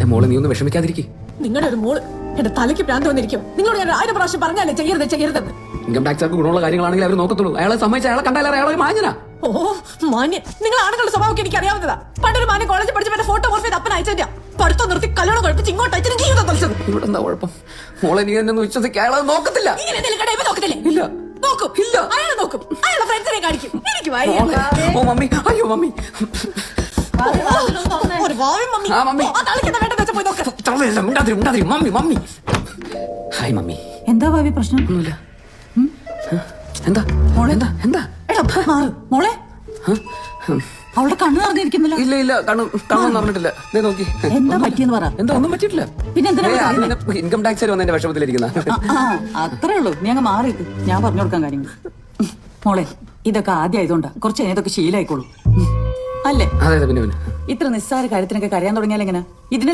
എന്റെ മോളെ നീ ഒന്ന് വിഷമിക്കാതിരിക്കും. നിങ്ങളുടെ ഒരു മോള് എന്റെ തലയ്ക്ക് ഭ്രാന്ത് വന്നിരിക്കും. നിങ്ങളോട് ഞാൻ 1000 പ്രാവശ്യം പറഞ്ഞാലേ ചെയ്യരുതെന്ന്. ഇൻകം ടാക്സ് ഗുണമുള്ള കാര്യങ്ങളാണെങ്കിൽ അവർ നോക്കത്തുള്ളൂ. അയാളെ സമ്മതിച്ച അയാളെ കണ്ടാലേ അയാളെ മാന്യനാ. ഓ മാന്യൻ, നിങ്ങൾ ആണുങ്ങളുടെ സ്വഭാവമൊക്കെ എനിക്ക് അറിയാവുന്നതാ. പണ്ടൊരു മാന്യ കോളേജിൽ പഠിച്ച ഫോട്ടോ മോർഫ് ചെയ്ത് അപ്പൻ അയച്ചാ പഠിത്തം നിർത്തി കല്യാണം കുഴപ്പിച്ച് ഇങ്ങോട്ട് അയച്ചു ജീവിതം തൊളിച്ചത്. ഇവിടെ എന്താ കുഴപ്പം? മോളെ നീ എന്നെ വിശ്വസിക്കുക. അയാളെ നോക്കത്തില്ല. ഇല്ല നോക്കും. ഇല്ല അയാളെ നോക്കും. അയാളെ ഫ്രണ്ട്സിനെ കാണിക്കും. എനിക്ക് ഓ മമ്മി, അയ്യോ മമ്മി, ഒരു ഭാവി മമ്മി. ആ മമ്മി തളിക്കുന്ന വേണ്ട വെച്ച പോയി നോക്കാം. Mummy mummy. Hi mummy. എന്താ ഭാവി പ്രശ്നം? ഒന്നുമില്ല. എന്താ മോളെ? എന്താ എന്താ മോളെ അവളുടെ കണ്ണ് നിറഞ്ഞിരിക്കുന്നില്ല. ഇല്ല ഇല്ല, കണ്ണൊന്നും പറഞ്ഞിട്ടില്ല. നോക്കി എന്താ പറ്റിയെന്ന് പറ. എന്താ ഒന്നും പറ്റിയിട്ടില്ല. പിന്നെ ഇൻകം ടാക്സ് വന്നതിന്റെ വിഷമത്തിലിരിക്കുന്ന. അത്രേ ഉള്ളൂ. നീ അങ്ങ് മാറിയിട്ട് ഞാൻ പറഞ്ഞു കൊടുക്കാൻ കാര്യങ്ങൾ. മോളെ ഇതൊക്കെ ആദ്യം ആയതുകൊണ്ടാ. കുറച്ച് കഴിഞ്ഞതൊക്കെ ശീലമായിക്കോളൂ അല്ലേ? അതെ പിന്നെ ഇത്ര നിസ്സാര കാര്യത്തിനൊക്കെ കരയാൻ തുടങ്ങിയാൽ എങ്ങനെ? ഇതിനെ